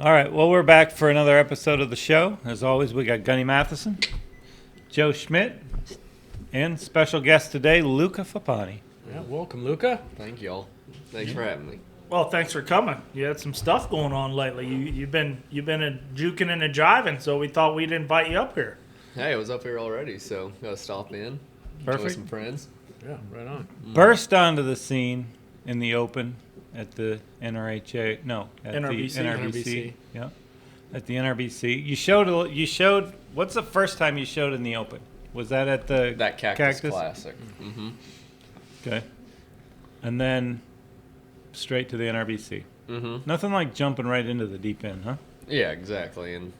All right, well, we're back for another episode of the show. As always, we got Gunny Matheson, Joe Schmidt, and special guest today, Luca Fappani. Yeah, welcome, Luca. Thank y'all. Thanks for having me. Well, thanks for coming. You had some stuff going on lately. You've been juking and jiving, so we thought we'd invite you up here. Hey, I was up here already, so gotta stop in. Enjoy Perfect. some friends. Yeah, right on. Burst onto the scene in the open at the NRHA. No, at NRBC. the NRBC. Yeah, at the NRBC. You showed. What's the first time you showed in the open? Was that at the That Cactus Classic. Mm-hmm. Okay, and then straight to the NRBC. Mm-hmm. Nothing like jumping right into the deep end, huh? Yeah, exactly. And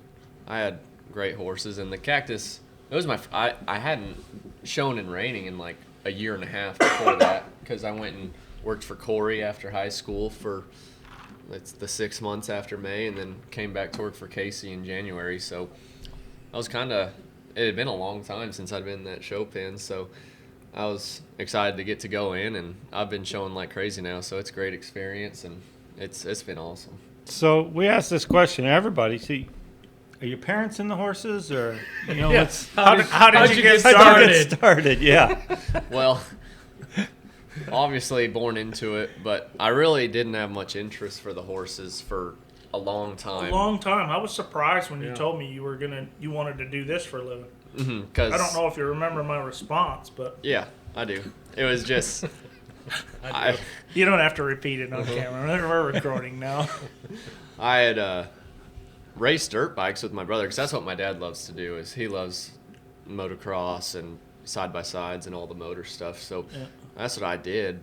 I had great horses, and the Cactus. It was I hadn't shown in reining in like a year and a half before that because I went and worked for Corey after high school for it's the 6 months after May, and then came back to work for Casey in January. So I was it had been a long time since I'd been in that show pen, so I was excited to get to go in, and I've been showing like crazy now, so it's a great experience, and it's been awesome. So we asked this question to everybody. See, are your parents in the horses, or Yeah. how did you get started? Yeah. Well, obviously born into it, but I really didn't have much interest for the horses for a long time. A long time. I was surprised when you Yeah. told me you wanted to do this for a living. Cause I don't know if you remember my response, but Yeah, I do. It was just you don't have to repeat it on camera. We're recording now. I had raced dirt bikes with my brother because that's what my dad loves to do. Is he loves motocross and side by sides and all the motor stuff. So Yeah. that's what I did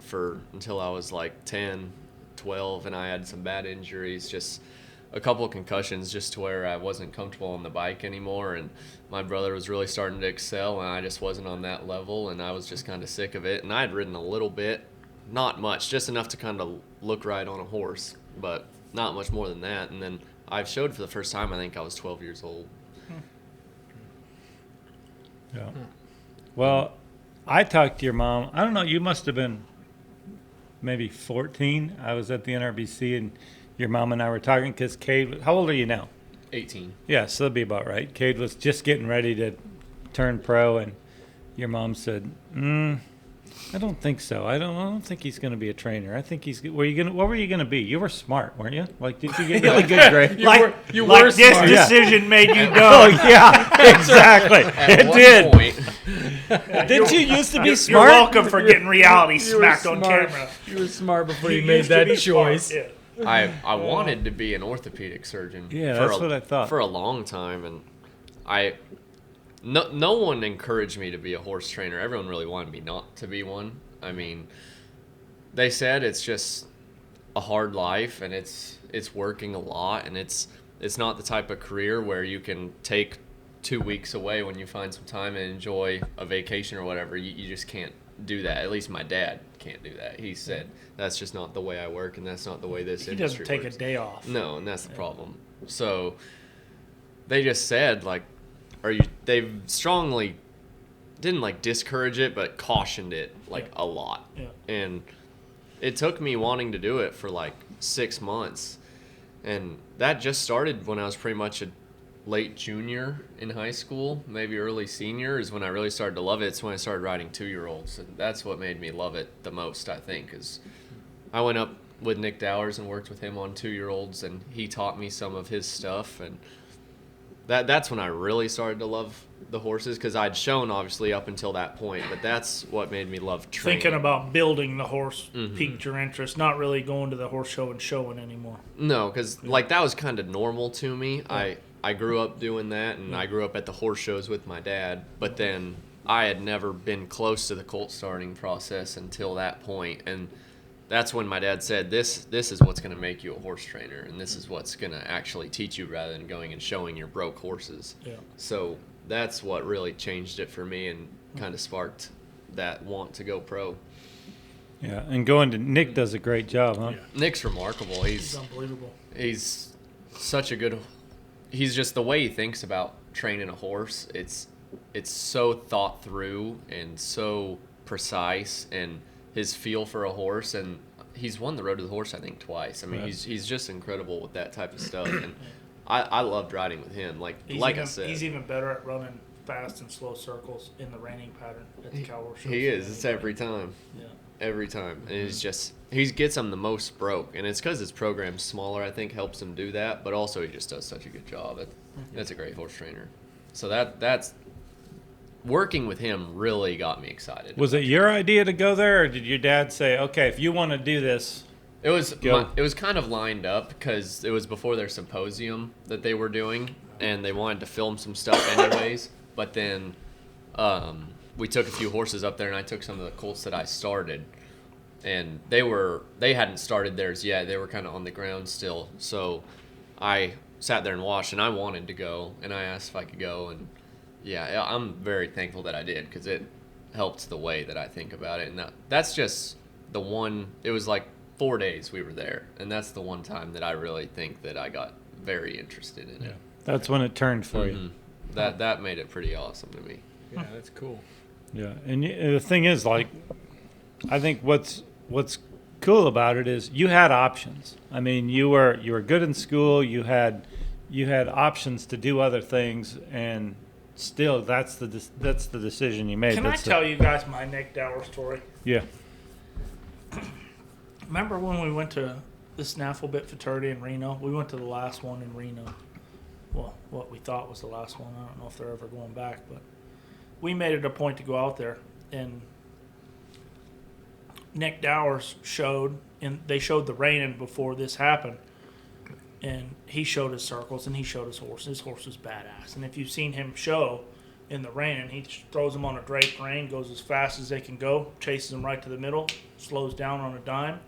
until I was like 10, 12, and I had some bad injuries, just a couple of concussions, just to where I wasn't comfortable on the bike anymore. And my brother was really starting to excel, and I just wasn't on that level, and I was just kind of sick of it. And I had ridden a little bit, not much, just enough to kind of look right on a horse, but not much more than that. And then I showed for the first time, I think I was 12 years old. Yeah. Well, I talked to your mom. I don't know. You must have been maybe 14. I was at the NRBC, and your mom and I were talking because Cade. How old are you now? 18. Yeah, so that'd be about right. Cade was just getting ready to turn pro, and your mom said, "I don't think so. I don't think he's going to be a trainer. I think he's. What were you going to be? You were smart, weren't you? Like, did you get really good grades? You were This smart. decision made you Oh dumb. yeah, exactly. At It one did. point, Didn't you used to be You're smart? welcome for getting reality You were smacked on smart. camera. You were smart before you You made used to that be smart, choice. yeah. I wanted to be an orthopedic surgeon. Yeah, for that's what I thought. For a long time, and no one encouraged me to be a horse trainer. Everyone really wanted me not to be one. I mean, they said it's just a hard life, and it's working a lot, and it's not the type of career where you can take 2 weeks away when you find some time and enjoy a vacation or whatever. You just can't do that. At least my dad can't do that. He said that's just not the way I work, and that's not the way this He industry doesn't take works. a day off. No, and that's the problem. So they just said, like, they strongly didn't like discourage it, but cautioned it like a lot. Yeah. And it took me wanting to do it for like 6 months. And that just started when I was pretty much a late junior in high school, maybe early senior is when I really started to love it. It's when I started riding 2-year-olds. And that's what made me love it the most, I think, is I went up with Nick Dowers and worked with him on 2-year-olds, and he taught me some of his stuff. And that's when I really started to love the horses, because I'd shown obviously up until that point, but that's what made me love training. Thinking about building the horse piqued your interest, not really going to the horse show and showing anymore. No, because like that was kind of normal to me. I grew up doing that, and I grew up at the horse shows with my dad, but then I had never been close to the colt starting process until that point. And that's when my dad said, this is what's going to make you a horse trainer, and this is what's going to actually teach you rather than going and showing your broke horses. Yeah. So that's what really changed it for me and kind of sparked that want to go pro. Yeah, and going to Nick does a great job, huh? Yeah. Nick's remarkable. It's unbelievable. He's such a good. He's just the way he thinks about training a horse. It's so thought through and so precise, and his feel for a horse, and he's won the Road to the Horse, I think, twice. I mean, Right. he's just incredible with that type of stuff, and I loved riding with him. Like I said, he's even better at running fast and slow circles in the reining pattern at the cow horse shows. he is. It's every time. Yeah. Every time, and it's just he gets them the most broke, and it's because his program's smaller. I think helps him do that, but also he just does such a good job. That's a great horse trainer. So that's working with him really got me excited. Was it your idea to go there, or did your dad say, "Okay, if you want to do this"? It was Go. it was kind of lined up because it was before their symposium that they were doing, and they wanted to film some stuff anyways. But then we took a few horses up there, and I took some of the colts that I started, and they hadn't started theirs yet. They were kind of on the ground still. So I sat there and watched, and I wanted to go, and I asked if I could go, and yeah, I'm very thankful that I did because it helped the way that I think about it, and that's just the one. It was like 4 days we were there, and that's the one time that I really think that I got very interested in it. That's when it turned for you. Mm-hmm. That made it pretty awesome to me. Yeah, that's cool. Yeah, and the thing is, like, I think what's cool about it is you had options. I mean, you were good in school. You had options to do other things, and still, that's the decision you made. Can I tell you guys my Nick Dower story? Yeah. Remember when we went to the Snaffle Bit Futurity in Reno? We went to the last one in Reno. Well, what we thought was the last one. I don't know if they're ever going back, but we made it a point to go out there, and Nick Dowers showed, and they showed the reining before this happened, and he showed his circles, and he showed his horse. His horse was badass, and if you've seen him show in the reining, he throws them on a draped rein, goes as fast as they can go, chases them right to the middle, slows down on a dime,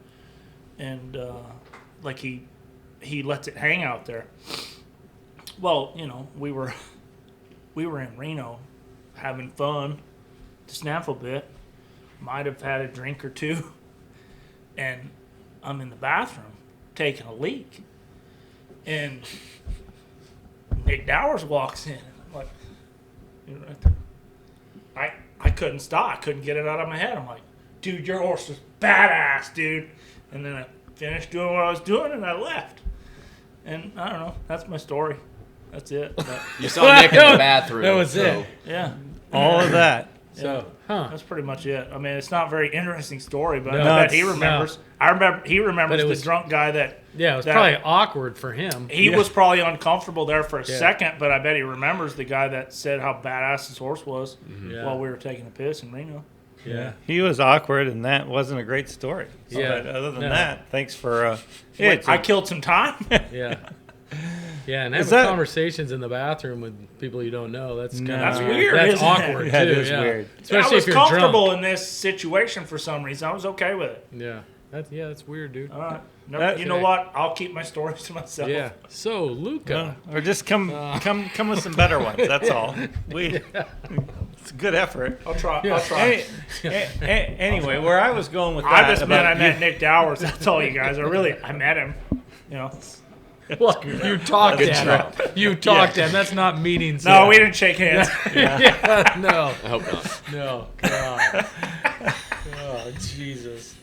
and like he lets it hang out there. Well, you know, we were in Reno having fun, to snaffle bit, might have had a drink or two, and I'm in the bathroom taking a leak, and Nick Dowers walks in. I'm like, you know, right there. I couldn't stop. I couldn't get it out of my head. I'm like, dude, your horse was badass, dude. And then I finished doing what I was doing, and I left. And I don't know. That's my story. That's it. But, You saw Nick in the bathroom. That was it. yeah. All of that. So, huh? That's pretty much it. I mean, it's not a very interesting story, but No, I bet he it's- remembers. I remember he remembers But it the was- drunk guy that Yeah, it was that- probably awkward for him. he was probably uncomfortable there for a Yeah. second, but I bet he remembers the guy that said how badass his horse was Yeah. while we were taking a piss in Reno. Yeah. He was awkward, and that wasn't a great story. Yeah. But other than No. that, thanks for. Wait, I killed some time. Yeah. Yeah, and Is having that- conversations in the bathroom with people you don't know, that's kind No. of That's weird, That's isn't it? awkward, Yeah, it too. is weird. I Especially was if you're comfortable drunk. in this situation for some reason. I was okay with it. Yeah. That's weird, dude. All right. No, That- you know what? I'll keep my stories to myself. Yeah. So, Luca. Or just come with some better ones. That's all. It's a good effort. I'll try. I'll try. Anyway, where I was going with I that just meant I about met Nick Dowers. That's all, you guys. I met him. You know. Well, you talked to him. You talked to him. That's not meeting. No, we didn't shake hands. Yeah, no. I hope not. No. God. Oh, Jesus.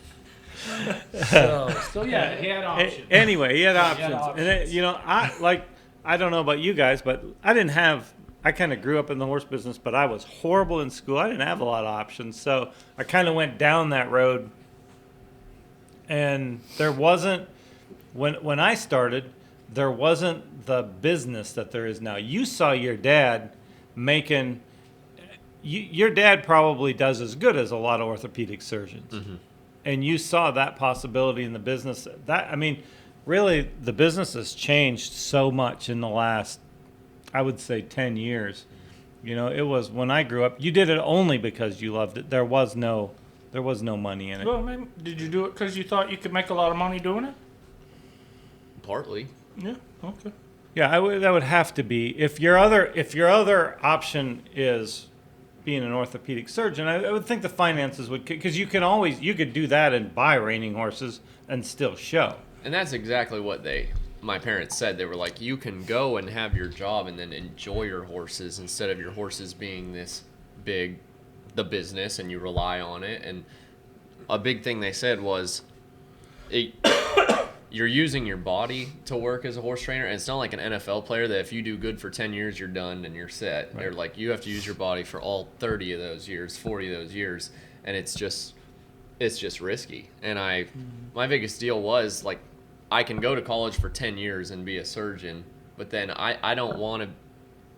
So yeah, he had options. Anyway, he had options. options. And you know, I don't know about you guys, but I kind of grew up in the horse business, but I was horrible in school. I didn't have a lot of options. So I kind of went down that road. And there wasn't, when I started, there wasn't the business that there is now. You saw your dad making, your dad probably does as good as a lot of orthopedic surgeons. Mm-hmm. And you saw that possibility in the business. Really, the business has changed so much in the last, I would say, 10 years. You know, it was when I grew up, you did it only because you loved it. There was no money in it. Well, maybe, did you do it because you thought you could make a lot of money doing it? Partly. Yeah. Okay. Yeah, that would have to be if your other option is being an orthopedic surgeon. I would think the finances would, because you could do that and buy reining horses and still show. And that's exactly what my parents said. They were like, you can go and have your job and then enjoy your horses instead of your horses being the business and you rely on it. And a big thing they said was, you're using your body to work as a horse trainer, and it's not like an NFL player that if you do good for 10 years, you're done and you're set. Right. They're like, you have to use your body for all 30 of those years, 40 of those years, and it's just risky. And my biggest deal was, like, I can go to college for 10 years and be a surgeon, but then I don't want to.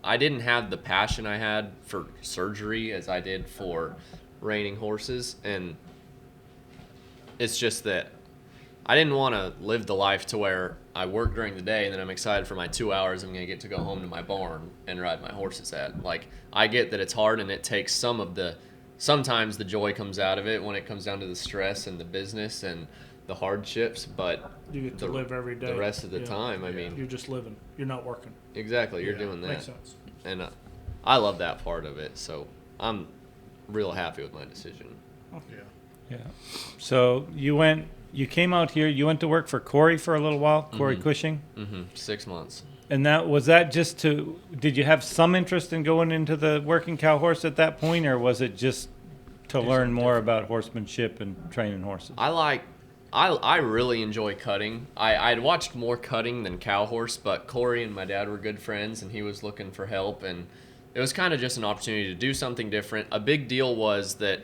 I didn't have the passion I had for surgery as I did for reining horses, and it's just that I didn't want to live the life to where I work during the day and then I'm excited for my 2 hours I'm going to get to go home to my barn and ride my horses at. Like, I get that it's hard and it takes sometimes the joy comes out of it when it comes down to the stress and the business and the hardships, but You get to live every day. the rest of the time, I mean, You're just living. You're not working. exactly, you're doing that. Makes sense. And I love that part of it, so I'm real happy with my decision. Yeah. So you came out here, you went to work for Corey for a little while, Corey Cushing? 6 months. And was that just did you have some interest in going into the working cow horse at that point, or was it just to learn more about horsemanship and training horses? I really enjoy cutting. I'd watched more cutting than cow horse, but Corey and my dad were good friends, and he was looking for help, and it was kind of just an opportunity to do something different. A big deal was that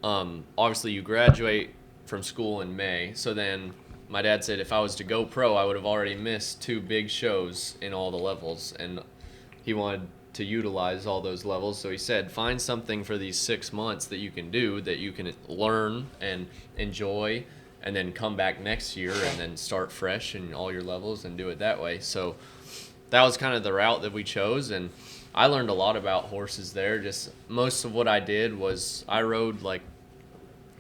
obviously you graduate from school in May, so then my dad said if I was to go pro, I would have already missed 2 big shows in all the levels, and he wanted to utilize all those levels. So he said, find something for these 6 months that you can do, that you can learn and enjoy, and then come back next year and then start fresh in all your levels and do it that way. So that was kind of the route that we chose, and I learned a lot about horses there. Just most of what I did was I rode like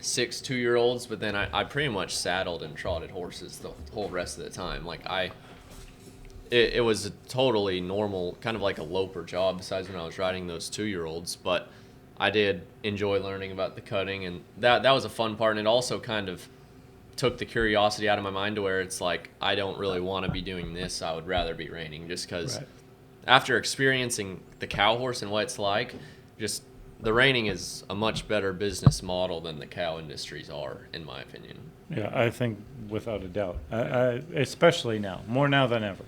6 2-year-olds, but then I pretty much saddled and trotted horses the whole rest of the time. Like it was a totally normal, kind of like a loper job besides when I was riding those 2-year-olds, but I did enjoy learning about the cutting, and that was a fun part, and it also kind of took the curiosity out of my mind to where it's like, I don't really want to be doing this. I would rather be reining, just because after experiencing the cow horse and what it's like, just the reining is a much better business model than the cow industries are, in my opinion. Yeah, I think without a doubt, especially now, more now than ever.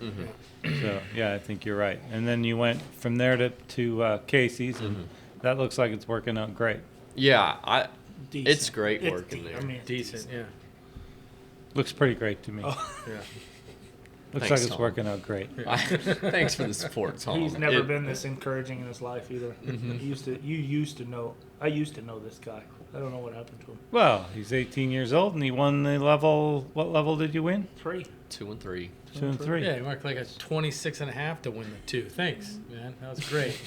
So yeah, I think you're right. And then you went from there to Casey's, and that looks like it's working out great. Yeah, Decent. it's great working there. I mean, Decent, yeah. Looks pretty great to me. Yeah. Looks Thanks, like it's Tom. working out great. Thanks for the support, Tom. He's never been this encouraging in his life either. You used to know. I used to know this guy. I don't know what happened to him. Well, he's 18 years old, and he won the level. What level did you win? 3. 2 and 3. 2 and 3. Yeah, you marked like a 26.5 to win the 2. Thanks, man. That was great.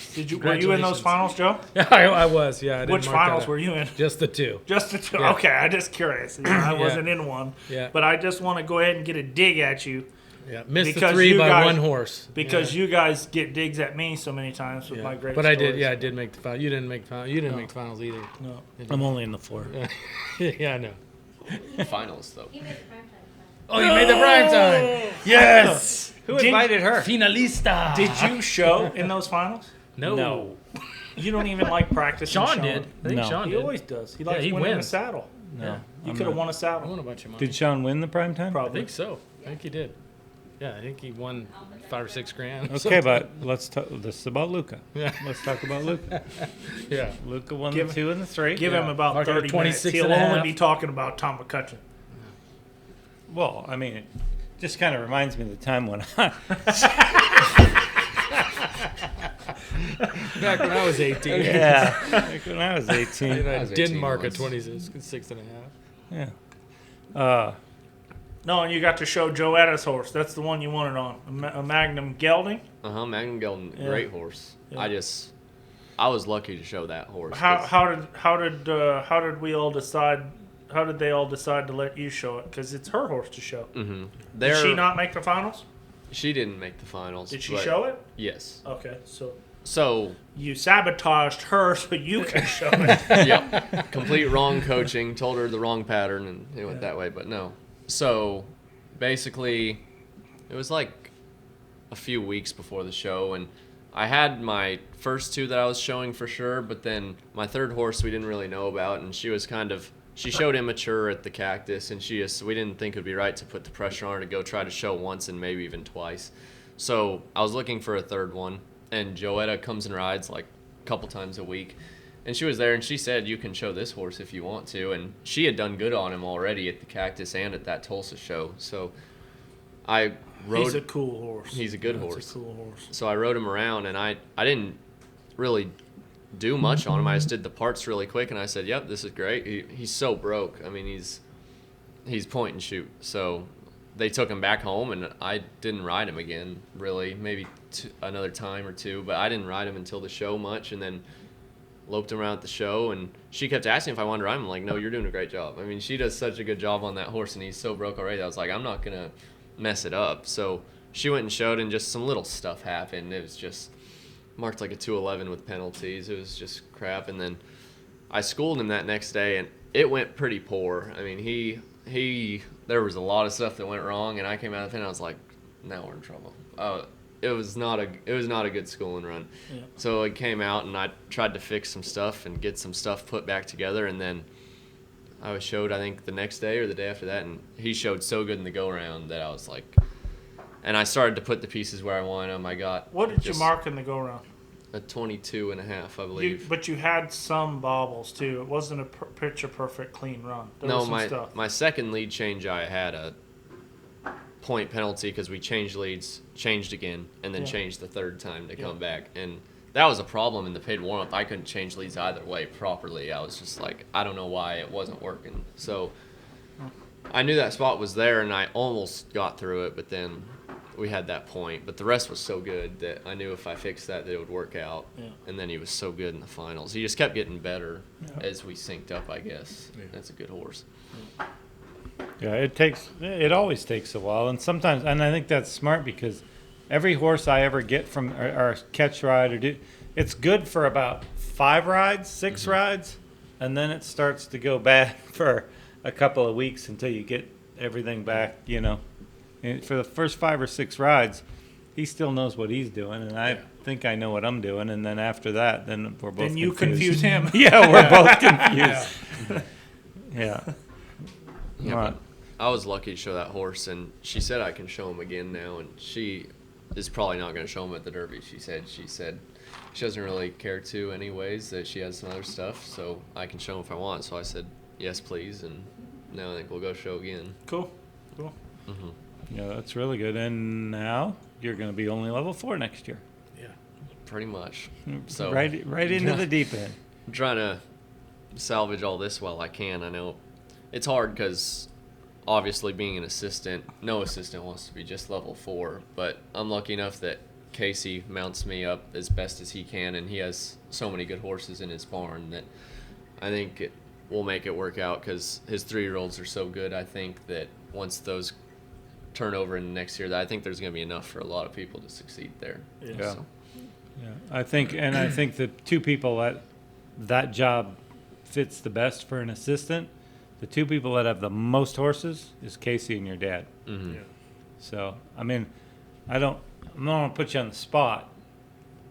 Were you in those finals, Joe? Yeah, I was. Yeah. I didn't Which mark that finals up. were you in? Just the 2. Just the 2. Yeah. Okay, I'm just curious. I wasn't in one. Yeah. But I just want to go ahead and get a dig at you Yeah, missed the Because 3 you by guys- 1 horse. because yeah. you guys get digs at me so many times with Yeah. my great But I did. stories. Yeah, I did make the final. You didn't make the final. You didn't No. make the finals either. No. I'm only in the 4. Yeah, I know. Finals, though. He made the prime time. Oh, you made the prime time. Yes. Who Did- invited her? Finalista. Did you show in those finals? No. No. You don't even like practicing. Sean did. I think No. Sean He did. always does. He Yeah, likes he winning a wins. saddle. No. You I'm could have not. won a I saddle. won a bunch of money. Did Sean win the prime time? I Probably. think so. I think he did. Yeah, I think he won 5 or 6 grand. Okay, but let's talk. This is about Luca. Yeah. Let's talk about Luca. Yeah. Luca won Give- the 2 and the 3. Give him about Mark it at 30 minutes. 26 He'll and a only half. be talking about Tom McCutcheon. Well, I mean, it just kind of reminds me of the time when I. Back when I was 18. Yeah. Like when I was And 18. I was didn't 18 mark a once. 26 and a half. Yeah. No, and you got to show Joetta's horse. That's the one you wanted on. A Magnum Gelding. Magnum Gelding, Yeah. great horse. Yeah. I was lucky to show that horse. 'cause How did we all decide? How did they all decide to let you show it? Because it's her horse to show. Did There- she not make the finals? She didn't make the finals. Did she but show it? Yes. Okay, so So, you sabotaged her so you can show it. yeah, complete wrong coaching. Told her the wrong pattern, and it went that way. But no. So, basically, it was like a few weeks before the show, and I had my first 2 that I was showing for sure. But then my third horse we didn't really know about, and she was kind of she showed immature at the Cactus, and we didn't think it would be right to put the pressure on her to go try to show once and maybe even twice. So I was looking for a third one, and Joetta comes and rides like a couple times a week. And she was there, and she said, you can show this horse if you want to. And she had done good on him already at the Cactus and at that Tulsa show. So I rode. He's a cool horse. He's a good That's horse. a cool horse. So I rode him around, and I didn't really do much on him. I just did the parts really quick, and I said, yep, this is great. He's so broke. I mean, he's point and shoot. So they took him back home, and I didn't ride him again, really. Maybe another time or two, but I didn't ride him until the show much, and then loped him around at the show, and she kept asking if I wanted to ride him. I'm like, no, you're doing a great job. I mean, she does such a good job on that horse, and he's so broke already. I was like, I'm not going to mess it up. So she went and showed, and just some little stuff happened. It was just marked like a 211 with penalties. It was just crap. And then I schooled him that next day, and it went pretty poor. I mean, there was a lot of stuff that went wrong, and I came out of the pen, and I was like, now we're in trouble. It was not a good schooling run. Yeah. So it came out, and I tried to fix some stuff and get some stuff put back together, and then I was showed, I think, the next day or the day after that, and he showed so good in the go-around that I was like, and I started to put the pieces where I wanted them. I got What did you mark in the go-around? a 22 and a half, I believe. But you had some bobbles, too. It wasn't a picture-perfect clean run. There was some stuff. My second lead change, I had a point penalty because we changed leads, changed again, and then changed the third time to come back. And that was a problem in the paid warm-up. I couldn't change leads either way properly. I was just like, I don't know why it wasn't working. So I knew that spot was there, and I almost got through it, but then we had that point. But the rest was so good that I knew if I fixed that it would work out. Yeah. And then he was so good in the finals. He just kept getting better as we synced up, I guess. Yeah. That's a good horse. Yeah, it always takes a while, and sometimes, and I think that's smart because every horse I ever get from or catch ride it's good for about 5 rides, 6 rides, and then it starts to go bad for a couple of weeks until you get everything back. And for the first 5 or 6 rides, he still knows what he's doing, and I think I know what I'm doing, and then after that, then we're both. Then you confuse him. Yeah, we're both confused. Yeah. Yeah, but I was lucky to show that horse, and she said I can show him again now, and she is probably not going to show him at the Derby. She said she doesn't really care to anyways, that she has some other stuff, so I can show him if I want. So I said, yes, please, and now I think we'll go show again. Cool. Mm-hmm. Yeah, that's really good. And now you're going to be only level 4 next year. Yeah, pretty much. So right into the deep end. I'm trying to salvage all this while I can. I know it's hard because obviously being an assistant, no assistant wants to be just level 4, but I'm lucky enough that Casey mounts me up as best as he can, and he has so many good horses in his barn that I think we'll make it work out because his 3-year-olds are so good. I think that once those turn over in the next year, that I think there's going to be enough for a lot of people to succeed there. Yeah. So. Yeah. I think the 2 people that job fits the best for an assistant. The 2 people that have the most horses is Casey and your dad. Mm-hmm. Yeah. So, I mean, I'm not going to put you on the spot,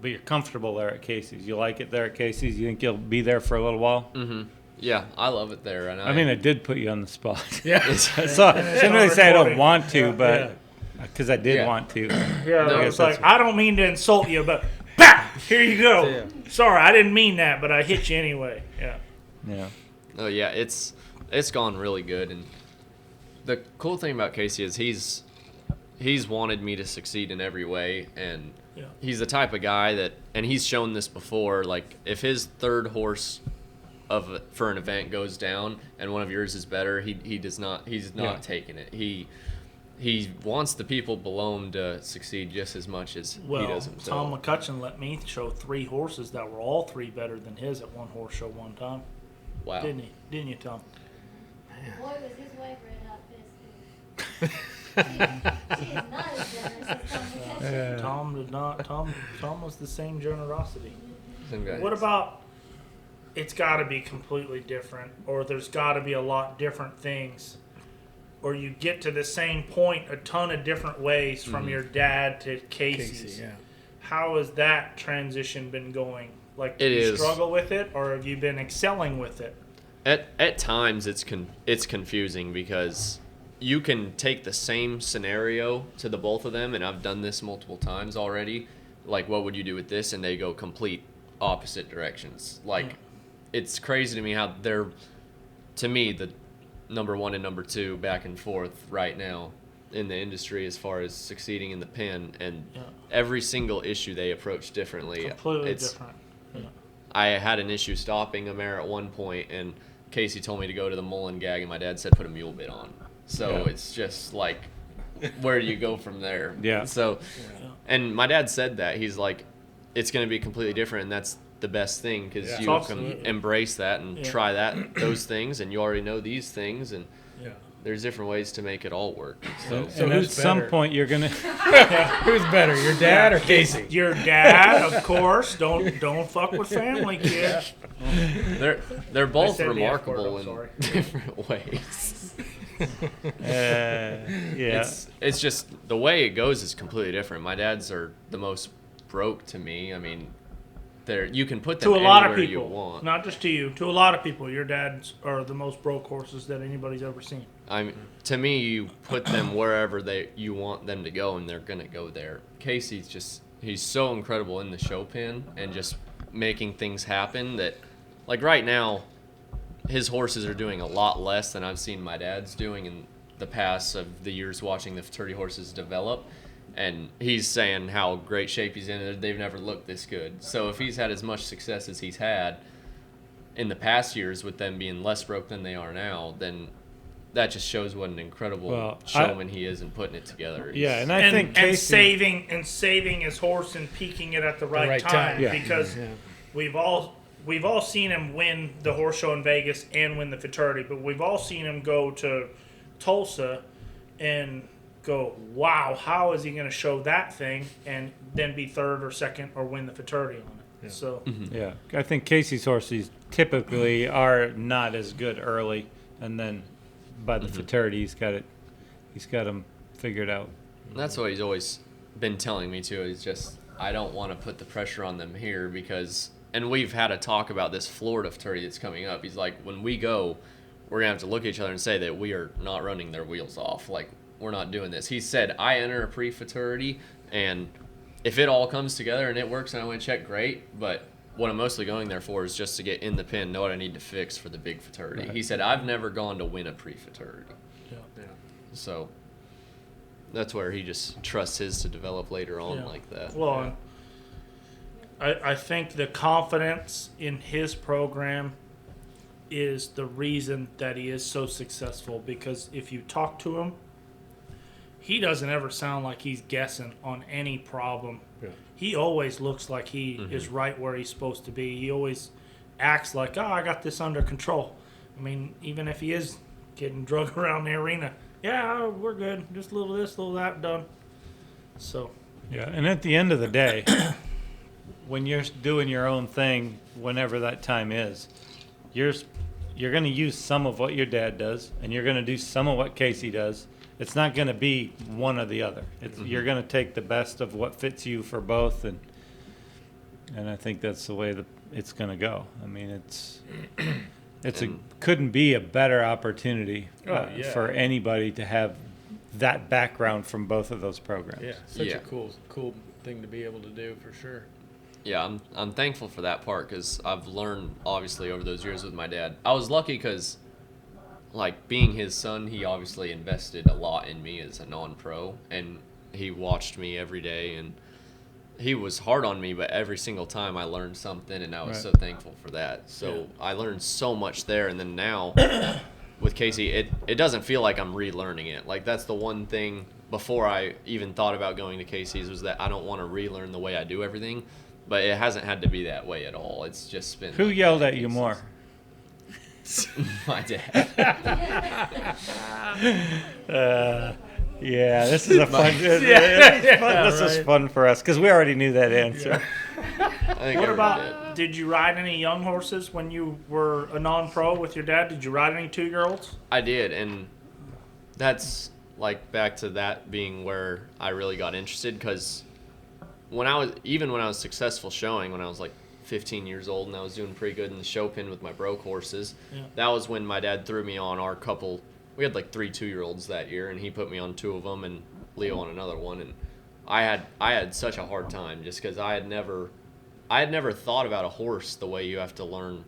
but you're comfortable there at Casey's. You like it there at Casey's? You think you'll be there for a little while? Mm-hmm. Yeah, I love it there. And I mean, I did put you on the spot. Yeah. So, shouldn't really say I don't want to, but because I did want to. Yeah, no, it's like, I don't mean to insult you, but bah! Here you go. Yeah. Sorry, I didn't mean that, but I hit you anyway. Yeah. Yeah. Oh, yeah, it's gone really good. And the cool thing about Casey is he's wanted me to succeed in every way, and he's the type of guy that, and he's shown this before, like if his 3rd horse for an event goes down and one of yours is better, he's not taking it. He wants the people below him to succeed just as much as he does himself. Tom McCutcheon let me show 3 horses that were all 3 better than his at one horse show one time. Wow. Didn't you, Tom? Boy, was his wife red hot pissed. She is not as generous as Tom McCutcheon. Tom did not. Tom was the same generosity. Same guy. What about? It's got to be completely different, or there's got to be a lot different things, or you get to the same point a ton of different ways from your dad to Casey's. Casey, yeah. How has that transition been going? Like, do It you is. struggle with it, or have you been excelling with it? At times it's confusing because you can take the same scenario to the both of them, and I've done this multiple times already. Like, what would you do with this? And they go complete opposite directions. Like, it's crazy to me how they're, to me, the number one and number two back and forth right now in the industry as far as succeeding in the pen, and every single issue they approach differently. Completely different. Yeah. I had an issue stopping a mare at one point, and Casey told me to go to the mullen gag, and my dad said put a mule bit on. So it's just like, where do you go from there? Yeah. So, and my dad said that. He's like, it's going to be completely different, and that's the best thing because you can embrace that and try those things, and you already know these things, and there's different ways to make it all work. So and at some point you're gonna. Who's better, your dad or Casey? Your dad, of course. Don't fuck with family, kid. They're both said the F remarkable word, I'm sorry. in different ways. Yeah. It's just the way it goes is completely different. My dad's are the most broke to me. I mean, you can put them To a lot of anywhere people, you want. not just to you. To a lot of people, your dads are the most broke horses that anybody's ever seen. To me, you put them wherever you want them to go, and they're gonna go there. Casey's he's so incredible in the show pen and just making things happen that, like right now, his horses are doing a lot less than I've seen my dad's doing in the past of the years watching the futurity horses develop. And he's saying how great shape he's in. They've never looked this good. So if he's had as much success as he's had in the past years with them being less broke than they are now, then that just shows what an incredible showman he is in putting it together. Yeah, and I think Casey, saving his horse and peaking it at the right time. Yeah. Because we've all seen him win the horse show in Vegas and win the futurity, but we've all seen him go to Tulsa and go, wow, how is he going to show that thing and then be third or second or win the futurity on it? Yeah. So yeah, I think Casey's horses typically are not as good early, and then by the futurity he's got them figured out. That's what he's always been telling me too. Is just I don't want to put the pressure on them here because, and we've had a talk about this Florida futurity that's coming up. He's like, when we go, we're gonna have to look at each other and say that we are not running their wheels off. Like, we're not doing this. He said, I enter a pre-futurity, and if it all comes together and it works and I win a check, great. But what I'm mostly going there for is just to get in the pen, know what I need to fix for the big futurity. Right. He said, I've never gone to win a pre-futurity. Yeah. So that's where he just trusts his to develop later on like that. Well, I think the confidence in his program is the reason that he is so successful, because if you talk to him, he doesn't ever sound like he's guessing on any problem. Yeah. He always looks like he is right where he's supposed to be. He always acts like, I got this under control. I mean, even if he is getting drug around the arena, we're good. Just a little this, a little that, done. So. Yeah, and at the end of the day, when you're doing your own thing, whenever that time is, you're going to use some of what your dad does, and you're going to do some of what Casey does. It's not going to be one or the other. You're going to take the best of what fits you for both, and I think that's the way it's going to go. I mean, couldn't be a better opportunity for anybody to have that background from both of those programs. Yeah, such a cool thing to be able to do for sure. Yeah, I'm thankful for that part because I've learned obviously over those years with my dad. I was lucky because, like, being his son, he obviously invested a lot in me as a non-pro, and he watched me every day, and he was hard on me, but every single time I learned something, and I was so thankful for that. So I learned so much there, and then now with Casey, it doesn't feel like I'm relearning it. Like, that's the one thing before I even thought about going to Casey's was that I don't want to relearn the way I do everything, but it hasn't had to be that way at all. It's just been. Who yelled at you more? My dad. Yeah, this is a fun. This is fun for us because we already knew that answer. What about? Did you ride any young horses when you were a non-pro with your dad? Did you ride any 2-year-olds? I did, and that's like back to that being where I really got interested because when I was successful showing when I was like 15 years old, and I was doing pretty good in the show pen with my broke horses. Yeah. That was when my dad threw me on our couple. We had like 3 2-year-olds that year, and he put me on 2 of them and Leo on another one. And I had such a hard time just because I had never thought about a horse the way you have to learn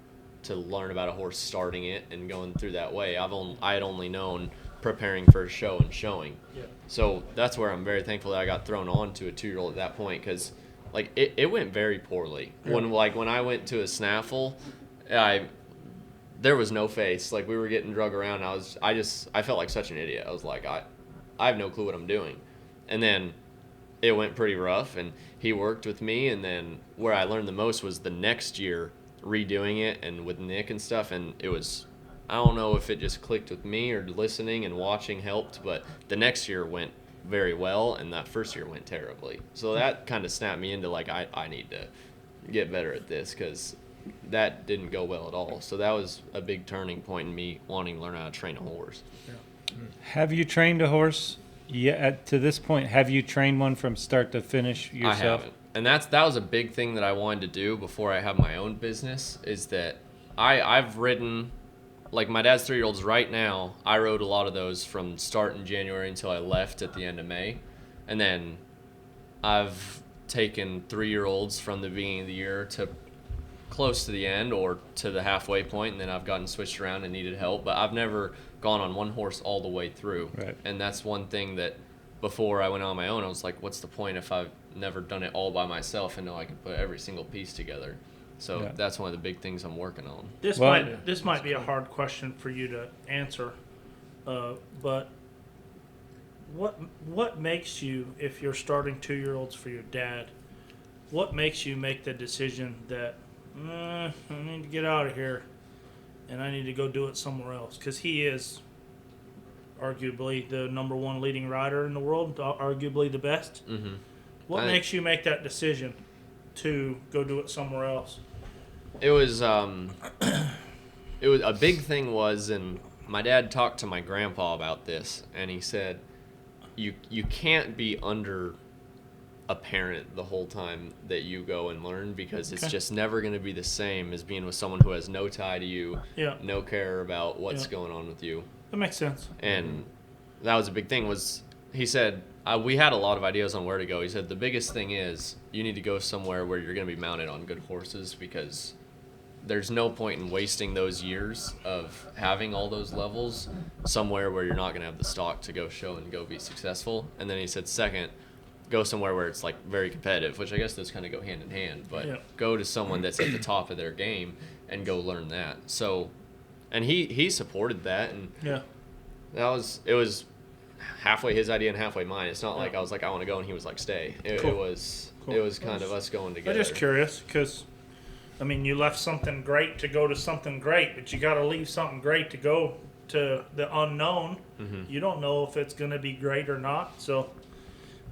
about a horse, starting it and going through that way. I had only known preparing for a show and showing. Yeah. So that's where I'm very thankful that I got thrown on to a 2-year-old at that point, because like it went very poorly. Yeah. When I went to a snaffle, there was no face. Like, we were getting drug around. I felt like such an idiot. I was like, I have no clue what I'm doing. And then it went pretty rough, and he worked with me. And then where I learned the most was the next year, redoing it and with Nick and stuff. And it was, I don't know if it just clicked with me or listening and watching helped, but the next year went very well, and that first year went terribly. So that kind of snapped me into like, I need to get better at this, because that didn't go well at all. So that was a big turning point in me wanting to learn how to train a horse. Have you trained a horse yet to this point? Have you trained one from start to finish yourself? I haven't. And that was a big thing that I wanted to do before I have my own business, is that I've ridden, like my dad's 3-year-olds right now, I rode a lot of those from start in January until I left at the end of May. And then I've taken 3-year-olds from the beginning of the year to close to the end or to the halfway point, and then I've gotten switched around and needed help. But I've never gone on one horse all the way through. Right. And that's one thing that before I went on my own, I was like, what's the point if I've never done it all by myself and know I can put every single piece together? So Yeah. that's one of the big things I'm working on. This might be a hard question for you to answer, but what makes you, if you're starting 2-year-olds for your dad, what makes you make the decision that I need to get out of here and I need to go do it somewhere else? Because he is arguably the #1 leading rider in the world, arguably the best. Mm-hmm. What makes you make that decision to go do it somewhere else? It was a big thing was, and my dad talked to my grandpa about this, and he said, you can't be under a parent the whole time that you go and learn, because it's just never going to be the same as being with someone who has no tie to you, no care about what's going on with you. That makes sense. And that was a big thing. Was he said, we had a lot of ideas on where to go. He said the biggest thing is you need to go somewhere where you're going to be mounted on good horses, because there's no point in wasting those years of having all those levels somewhere where you're not going to have the stock to go show and go be successful. And then he said, second, go somewhere where it's like very competitive, which I guess those kind of go hand in hand, but go to someone that's at the top of their game and go learn that. So, and he supported that, and it was halfway his idea and halfway mine. It's not like I was like, I want to go, and he was like, stay. It was kind of us going together. I'm just curious, because I mean, you left something great to go to something great, but you got to leave something great to go to the unknown. Mm-hmm. You don't know if it's going to be great or not, so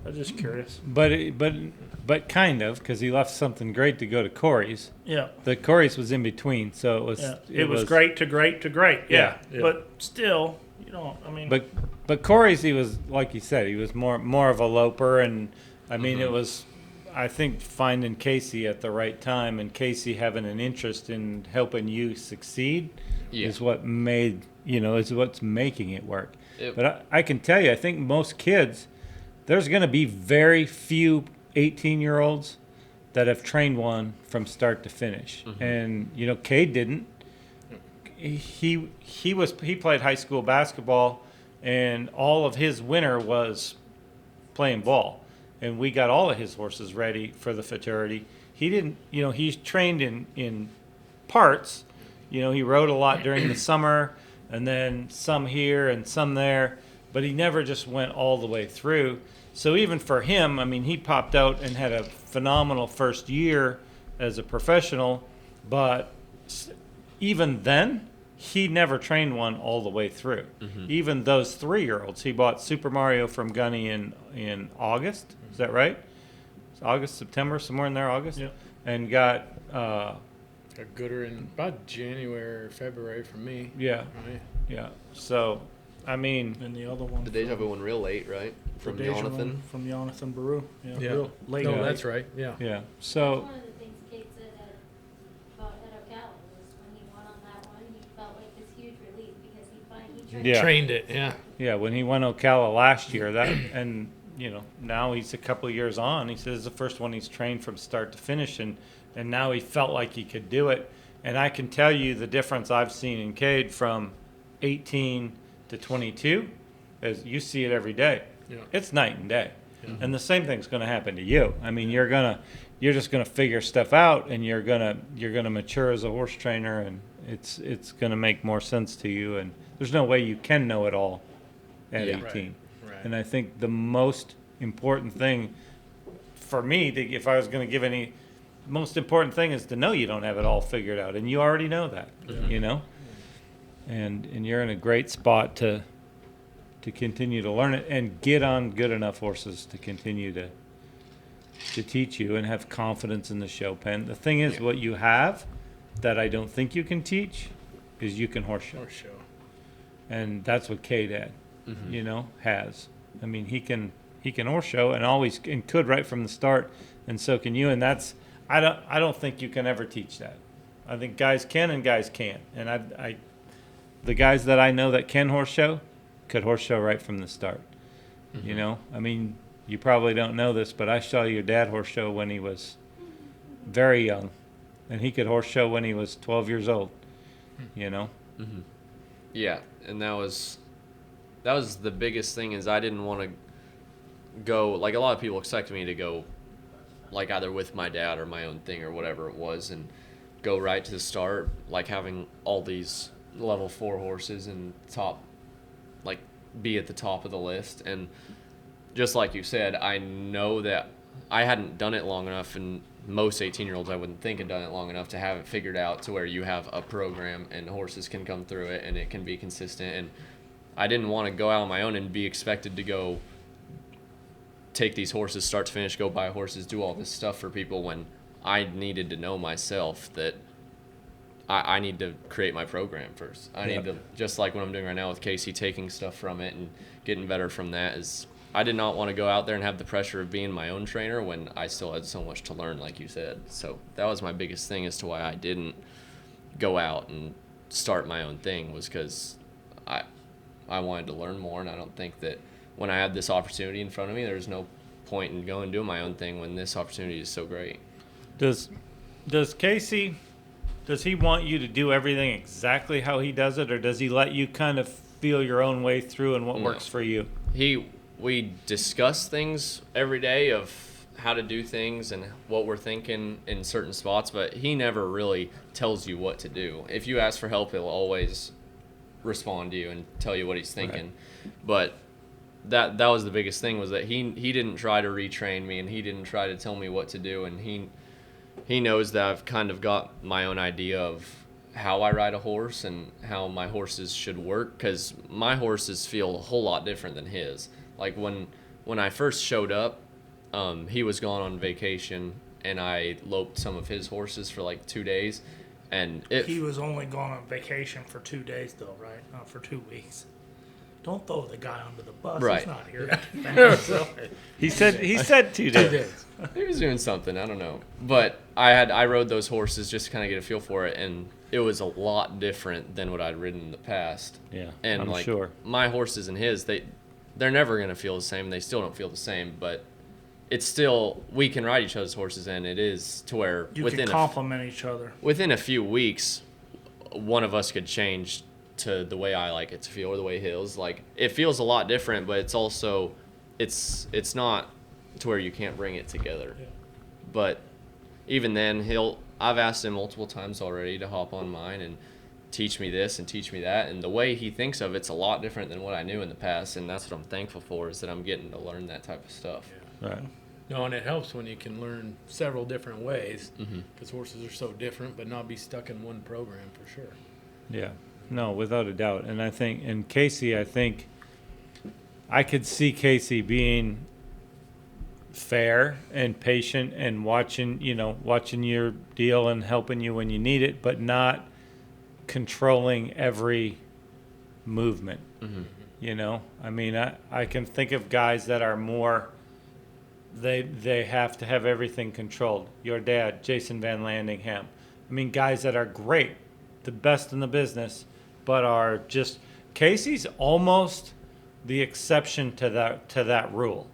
I'm just curious. But kind of, because he left something great to go to Corey's. Yeah. The Corey's was in between, so it was. Yeah. It was great to great to great. Yeah. But still, you know, I mean. But Corey's, he was, like you said, he was more of a loper, and I mean, it was, I think, finding Casey at the right time, and Casey having an interest in helping you succeed is what made, is what's making it work. But I can tell you, I think most kids, there's going to be very few 18-year-olds that have trained one from start to finish. Mm-hmm. And, Cade didn't. He played high school basketball, and all of his winter was playing ball. And we got all of his horses ready for the Futurity. He didn't, he's trained in parts. He rode a lot during the summer, and then some here and some there, but he never just went all the way through. So even for him, I mean, he popped out and had a phenomenal first year as a professional, but even then, he never trained one all the way through. Mm-hmm. Even those 3-year-olds, he bought Super Mario from Gunny in August. Is that right? It's August, September, somewhere in there, August? Yep. And got got Gooder in about January or February for me. Yeah. Right. Yeah. So, I mean. And the other one. The Deja Vu one real late, right? From Jonathan. From Jonathan Baru. Yeah. Real late. No, that's right. Yeah. Yeah. That's So. one of the things Kate said Yeah. Trained it, yeah. Yeah, when he won Ocala last year, that and now he's a couple of years on. He says it's the first one he's trained from start to finish, and now he felt like he could do it. And I can tell you the difference I've seen in Cade from 18 to 22, as you see it every day. Yeah. It's night and day. Yeah. And the same thing's going to happen to you. I mean, you're just gonna figure stuff out, and you're gonna mature as a horse trainer, and it's gonna make more sense to you. And there's no way you can know it all at Yeah. 18. Right. And I think the most important thing for me, if I was going to give any, most important thing is to know you don't have it all figured out, and you already know that, and you're in a great spot to continue to learn it and get on good enough horses to continue to teach you and have confidence in the show pen. The thing is, what you have that I don't think you can teach is you can horse show. Horse show. And that's what Cade had, has. I mean, he can horse show and always and could right from the start, and so can you. And that's I don't think you can ever teach that. I think guys can and guys can't. And I the guys that I know that can horse show could horse show right from the start. I mean, you probably don't know this, but I saw your dad horse show when he was very young, and he could horse show when he was 12 years old. Yeah, and that was the biggest thing is I didn't want to go, like a lot of people expect me to go like either with my dad or my own thing or whatever it was and go right to the start, like having all these level 4 horses and be at the top of the list. And just like you said, I know that I hadn't done it long enough, and most 18-year-olds I wouldn't think had done it long enough to have it figured out to where you have a program and horses can come through it and it can be consistent. And I didn't want to go out on my own and be expected to go take these horses start to finish, go buy horses, do all this stuff for people when I needed to know myself that I need to create my program first. I need to, just like what I'm doing right now with Casey, taking stuff from it and getting better from that. Is I did not want to go out there and have the pressure of being my own trainer when I still had so much to learn, like you said. So that was my biggest thing as to why I didn't go out and start my own thing, was because I wanted to learn more, and I don't think that when I had this opportunity in front of me, there's no point in going and doing my own thing when this opportunity is so great. Does Casey, does he want you to do everything exactly how he does it, or does he let you kind of feel your own way through and what works for you? We discuss things every day of how to do things and what we're thinking in certain spots, but he never really tells you what to do. If you ask for help, he'll always respond to you and tell you what he's thinking. Right. But that was the biggest thing, was that he didn't try to retrain me, and he didn't try to tell me what to do, and he knows that I've kind of got my own idea of how I ride a horse and how my horses should work, because my horses feel a whole lot different than his. Like when I first showed up, he was gone on vacation, and I loped some of his horses for like 2 days, and he was only gone on vacation for 2 days though, right? Not for 2 weeks. Don't throw the guy under the bus. Right. He's not here. He said 2 days. He was doing something, I don't know. But I rode those horses just to kind of get a feel for it, and it was a lot different than what I'd ridden in the past. Yeah, and I'm sure. My horses and his, they're never going to feel the same. They still don't feel the same, but it's still, we can ride each other's horses, and it is to where you can complement each other. Within a few weeks, one of us could change to the way I like it to feel, or the way he'll. Like, it feels a lot different, but it's also, it's not to where you can't bring it together. Yeah. But even then, I've asked him multiple times already to hop on mine and teach me this and teach me that, and the way he thinks of it's a lot different than what I knew in the past, and that's what I'm thankful for, is that I'm getting to learn that type of stuff. Yeah. Right. No, and it helps when you can learn several different ways, because horses are so different, but not be stuck in one program for sure. Yeah. No, without a doubt. And I think, and Casey, I think I could see Casey being fair and patient and watching your deal and helping you when you need it, but not controlling every movement. I mean, I can think of guys that are more, they have to have everything controlled. Your dad, Jason Van Landingham. I mean, guys that are great, the best in the business, but are just Casey's almost the exception to that rule,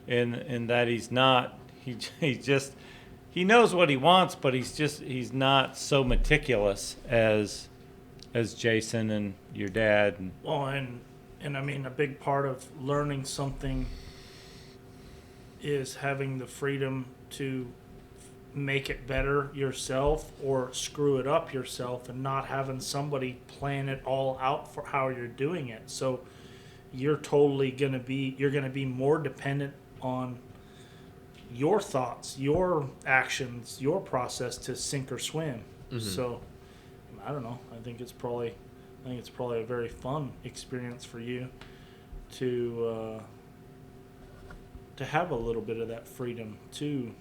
in that he's not. He knows what he wants, but he's not so meticulous as Jason and your dad. Well, and I mean, a big part of learning something is having the freedom to make it better yourself or screw it up yourself, and not having somebody plan it all out for how you're doing it. So you're gonna be more dependent on your thoughts, your actions, your process to sink or swim. So I don't know. I think it's probably a very fun experience for you to have a little bit of that freedom to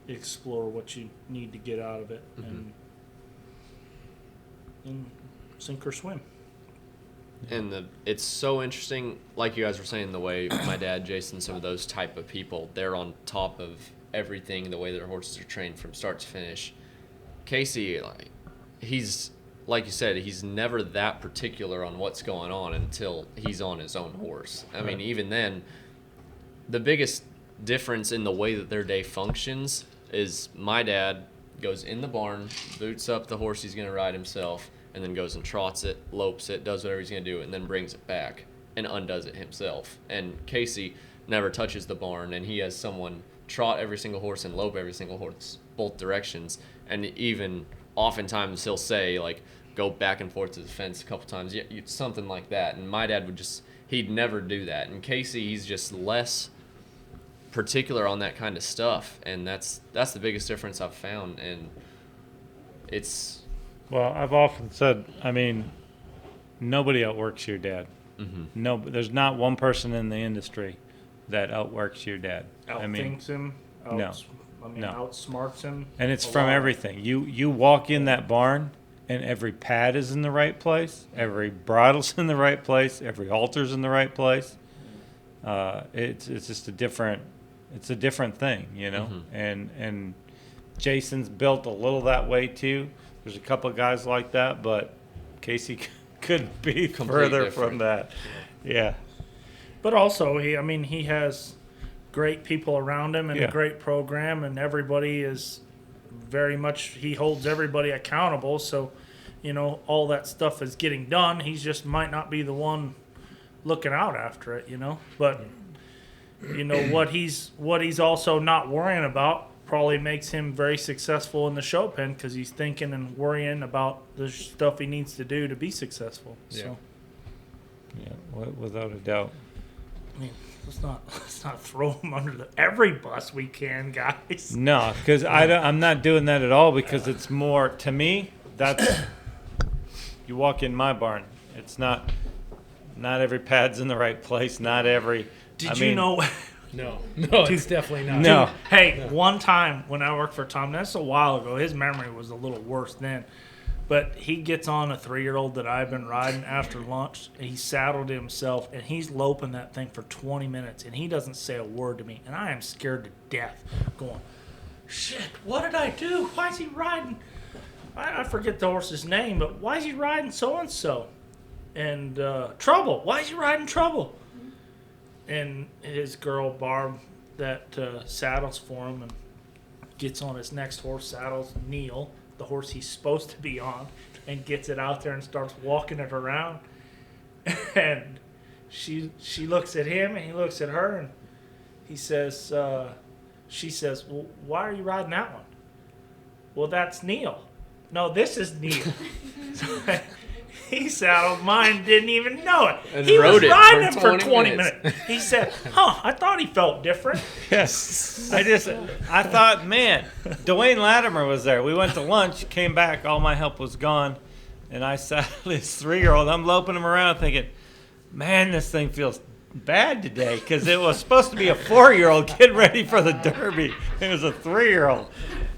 explore what you need to get out of it, and sink or swim. And it's so interesting, like you guys were saying, the way my dad, Jason, some of those type of people, they're on top of everything, the way their horses are trained from start to finish. Casey, he's, like you said, he's never that particular on what's going on until he's on his own horse. I mean, even then, the biggest difference in the way that their day functions is my dad goes in the barn, boots up the horse he's going to ride himself, and then goes and trots it, lopes it, does whatever he's going to do, and then brings it back and undoes it himself. And Casey never touches the barn, and he has someone trot every single horse and lope every single horse, both directions. And even oftentimes he'll say, like, go back and forth to the fence a couple times, something like that. And my dad he'd never do that. And Casey, he's just less particular on that kind of stuff, and that's the biggest difference I've found. And it's... Well, I've often said, I mean, nobody outworks your dad. No, there's not one person in the industry that outworks your dad. Outthinks him. Outsmarts him. And it's from everything. You walk in that barn, and every pad is in the right place, every bridle's in the right place, every halter's in the right place. It's just a different thing, you know. And Jason's built a little that way too. There's a couple of guys like that, but Casey couldn't be further from that. Yeah. But also, he has great people around him and a great program, and everybody is very much, he holds everybody accountable. So, all that stuff is getting done. He just might not be the one looking out after it, But, what he's also not worrying about probably makes him very successful in the show pen, because he's thinking and worrying about the stuff he needs to do to be successful. So, without a doubt. I mean, let's not throw him under every bus we can, guys. No, because I'm not doing that at all, because it's more, to me, that's, you walk in my barn, it's not every pad's in the right place, not every... Did you know... No, it's definitely not. No. Dude, hey, one time when I worked for Tom, that's a while ago, his memory was a little worse then, but he gets on a 3-year-old that I've been riding after lunch, and he saddled himself, and he's loping that thing for 20 minutes, and he doesn't say a word to me, and I am scared to death, going, shit, what did I do? Why is he riding? I forget the horse's name, but why is he riding so-and-so? And Trouble. Why is he riding Trouble? And his girl, Barb, that saddles for him and gets on his next horse, saddles Neil, the horse he's supposed to be on, and gets it out there and starts walking it around. And she looks at him, and he looks at her, and he says, she says, well, why are you riding that one? Well, that's Neil. No, this is Neil. He saddled mine, didn't even know it. And he was rode it riding for him for 20 minutes. He said, I thought he felt different. Yes. I thought, man, Dwayne Latimer was there. We went to lunch, came back, all my help was gone, and I saddled this 3-year-old. I'm loping him around thinking, man, this thing feels bad today, because it was supposed to be a 4-year-old getting ready for the Derby. It was a 3-year-old.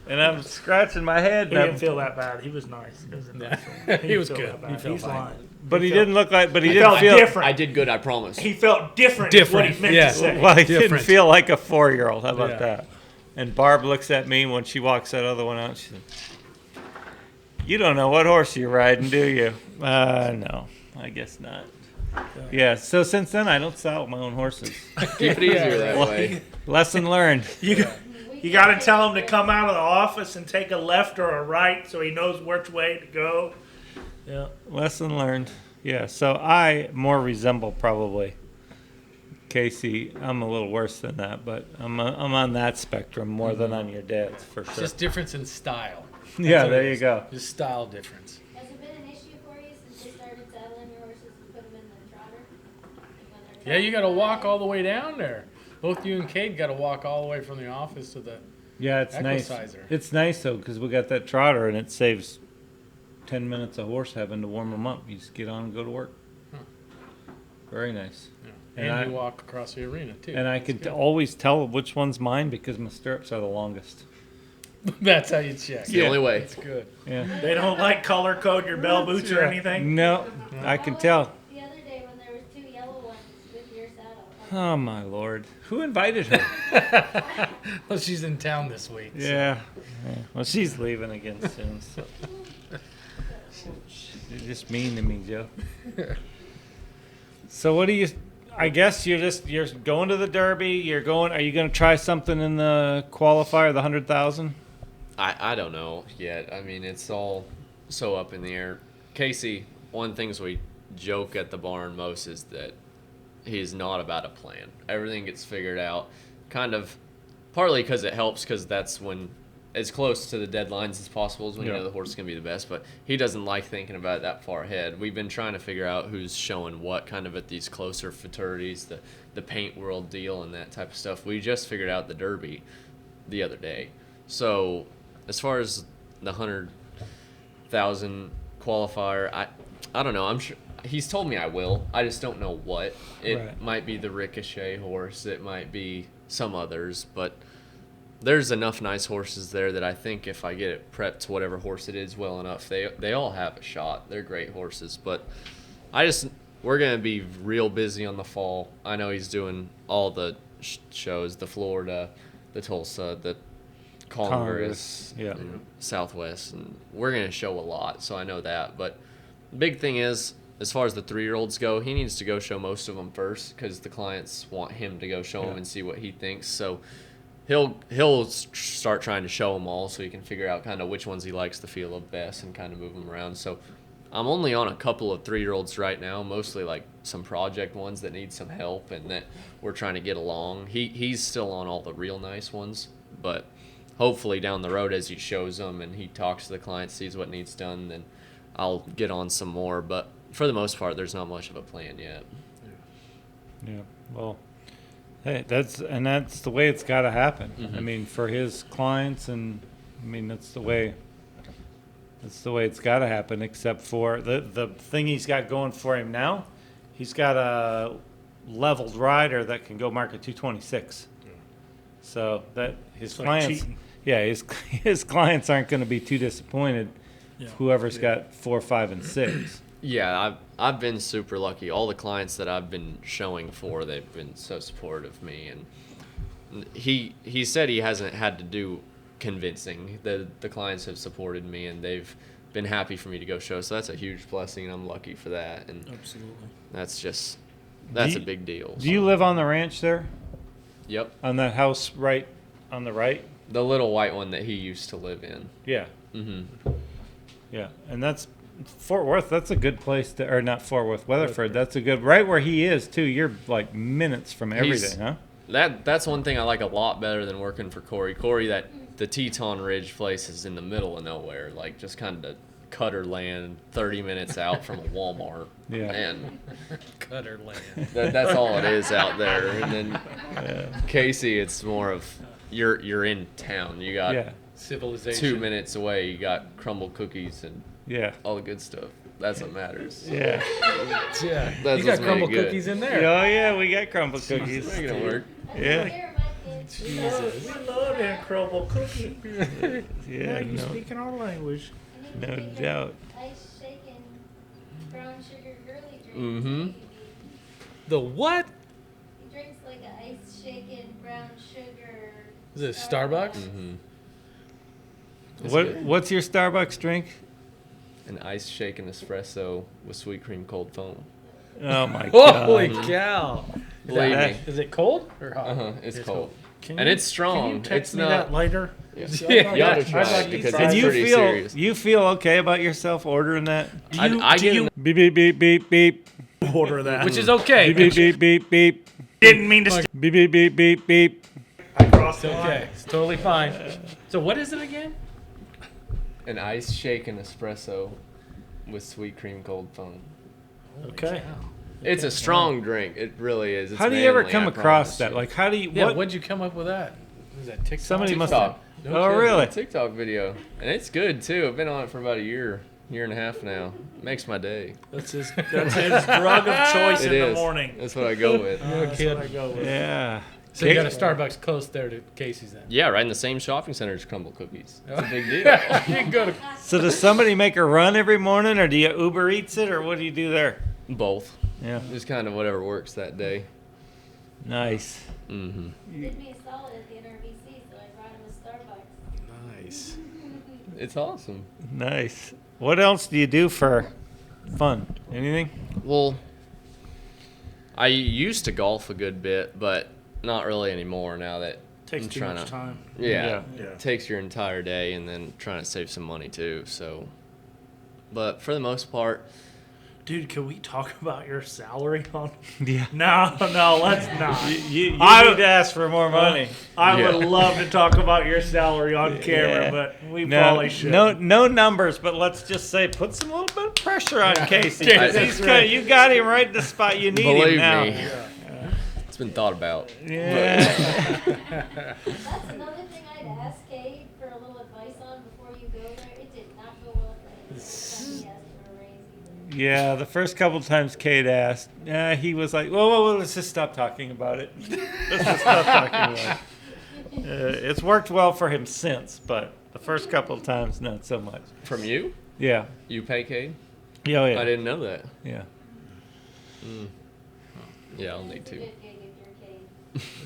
And I'm scratching my head. He didn't feel that bad. He was nice. He was good. He's lying. But he didn't look like. But he He didn't felt feel different. I did good, I promise. He felt different. Is what he meant yeah. to say. Well, he didn't Different. feel like a 4-year-old. How about Yeah. that? And Barb looks at me when she walks that other one out. She said, "You don't know what horse you're riding, do you?" No, I guess not. Yeah. So since then, I don't saddle my own horses. Keep it easier that way. Lesson learned. You got to tell him to come out of the office and take a left or a right so he knows which way to go. Yeah. Lesson learned. Yeah. So I more resemble probably Casey. I'm a little worse than that, but I'm on that spectrum more than on your dad's for It's sure. just difference in style. Yeah. what There it you is. go. Just style difference. Has it been an issue for you since you started saddling your horses and put them in the trotter? Like when they're Yeah, you got to walk trying all the way down there. Both you and Kate got to walk all the way from the office to the. Yeah, it's nice. Equisizer. It's nice though because we got that trotter and it saves 10 minutes of horse having to warm them up. You just get on and go to work. Huh. Very nice. And, And you I- walk across the arena too. And I That's could good. always tell which one's mine because my stirrups are the longest. That's how you check. It's the only way. That's good. Yeah. They don't like color code your bell boots or Yeah. anything. No, I can tell. The other day when there was 2 yellow ones with your saddle. Oh my lord. Who invited her? Well, she's in town this week. so- Yeah. Well, she's leaving again soon. So. You're just mean to me, Joe. So what do you? I guess you're going to the Derby. You're going. Are you going to try something in the qualifier, the 100,000? I don't know yet. I mean, it's all so up in the air. Casey, one of the things we joke at the barn most is that he's not about a plan. Everything gets figured out, kind of, partly because it helps because that's when as close to the deadlines as possible is when you Yeah. know the horse is going to be the best. But he doesn't like thinking about it that far ahead. We've been trying to figure out who's showing what kind of at these closer futurities, the paint world deal and that type of stuff. We just figured out the Derby the other day. So as far as the 100,000 qualifier, I don't know. I'm sure he's told me I will. I just don't know what. It Right. might be the Ricochet horse. It might be some others, but there's enough nice horses there that I think if I get it prepped to whatever horse it is well enough, they all have a shot. They're great horses, but we're gonna be real busy on the fall. I know he's doing all the shows, the Florida, the Tulsa, the Congress, Yeah. and Southwest, and we're gonna show a lot. So I know that, but the big thing is, as far as the 3-year-olds go, he needs to go show most of them first because the clients want him to go show them Yeah. and see what he thinks. So he'll start trying to show them all so he can figure out kind of which ones he likes the feel of best and kind of move them around. So I'm only on a couple of 3-year-olds right now, mostly like some project ones that need some help and that we're trying to get along. He's still on all the real nice ones, but hopefully down the road as he shows them and he talks to the client, sees what needs done, then I'll get on some more. But for the most part, there's not much of a plan yet. Yeah. Well, hey, that's the way it's got to happen. Mhm. I mean, for his clients, and I mean that's the way it's got to happen. Except for the thing he's got going for him now, he's got a leveled rider that can go mark at 226. So that his It's like clients, cheating. yeah, his clients aren't going to be too disappointed. Yeah. Whoever's got 4, 5, and 6. Yeah, I've been super lucky. All the clients that I've been showing for, they've been so supportive of me, and he said he hasn't had to do convincing. The clients have supported me, and they've been happy for me to go show. So that's a huge blessing, and I'm lucky for that. And Absolutely. that's Do a you- big deal. Do you live on the ranch there? Yep, On that house right on the right? the little white one that he used to live in. Yeah. Hmm. Yeah, and that's Fort Worth. That's a good place to, or not Fort Worth, Weatherford. That's a good, right where he is too. You're like minutes from everything, huh? That's one thing I like a lot better than working for Corey. Corey, the Teton Ridge place is in the middle of nowhere, like just kind of cutter land, 30 minutes out from a Walmart. Yeah. And Cutter land. that's all it is out there. And then Casey, it's more of you're in town. You got Yeah, Civilization. 2 minutes away. You got crumble cookies and yeah, all the good stuff. That's what matters. yeah. Yeah. That's You got what's made crumble it good. cookies in Oh there. yeah, we got crumble cookies. Making it work. Yeah. Here, my kids. We love that crumble cookie. Yeah, Now you no, speaking our language. And then no you take a doubt. Ice shaken brown sugar girly drink. Mhm. The what? He drinks like an ice shaken brown sugar. Is it Starbucks? Hmm. What's your Starbucks drink? An ice shaken espresso with sweet cream cold foam. Oh my god! Holy cow! Believe that- me. Is it cold or hot? It's cold. Can And you- it's strong. Can you text It's me not- that later? Yeah. Yeah, You ought to I'd try like it to because try it's And it. you pretty feel serious. you feel okay about yourself ordering that? I get an- Beep beep beep beep beep. Order that. Which is okay. Beep beep beep beep beep. Didn't mean to. Beep beep beep beep beep. I crossed It's the okay. line. It's totally fine. So what is it again? an ice shaken espresso with sweet cream cold foam. Okay. It's a strong drink. It really is. It's How do you ever manly, come I across promise that? you. Like, how do you? Yeah, What? what'd you come up with that? Was that TikTok? Somebody must TikTok. have. No Oh, kidding, really? a TikTok video, and it's good too. I've been on it for about a year and a half now. Makes my day. That's his drug of choice It in the is. morning. That's what I go with. That's kidding. what I go with. Yeah. So you got a Starbucks close there to Casey's then. Yeah, right in the same shopping center as Crumble Cookies. It's a big deal. You can go to So does somebody make a run every morning, or do you Uber Eats it, or what do you do there? Both. Yeah. Just kind of whatever works that day. Nice. Mm-hmm. Did me solid at the NRBC, so I brought him a Starbucks. nice. It's awesome. Nice. What else do you do for fun? Anything? Well, I used to golf a good bit, but not really anymore now that Takes I'm too trying much to- time. Yeah, Yeah. it takes your entire day, and then trying to save some money too. So, but for the most part, Dude, can we talk about your salary on? Yeah. No, let's not. You I- need to ask for more money. I Yeah. would love to talk about your salary on camera, Yeah. but we No, probably should. no numbers, but let's just say put some little bit of pressure on Casey. 'Cause I- he's good. You got him right in the spot you need him believe now. me, it's been thought about. Yeah. That's another thing I'd ask Kate for a little advice on before you go there. It did not go well for him the first time he asked for a raise either. Yeah, the first couple times Kate asked, he was like, whoa, let's just stop talking about it. Let's just stop talking about it. It's worked well for him since, but the first couple of times, not so much. From you, Yeah. you pay Cade? Yeah, oh, I yeah. didn't know that. Yeah. Yeah, I'll It's need a to. good gig if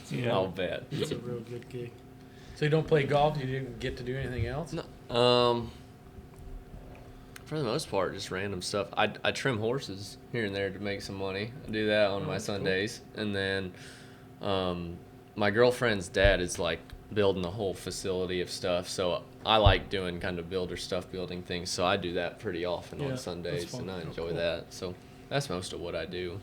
you're Kate. Yeah. I'll bet. It's a real good gig. So you don't play golf? You didn't get to do anything else? No. For the most part, just random stuff. I trim horses here and there to make some money. I do that on my Sundays, and then my girlfriend's dad is like building a whole facility of stuff. So I like doing kind of builder stuff, building things. So I do that pretty often Yeah, on that's Sundays, fun. and I Oh, enjoy cool. that. So that's most of what I do.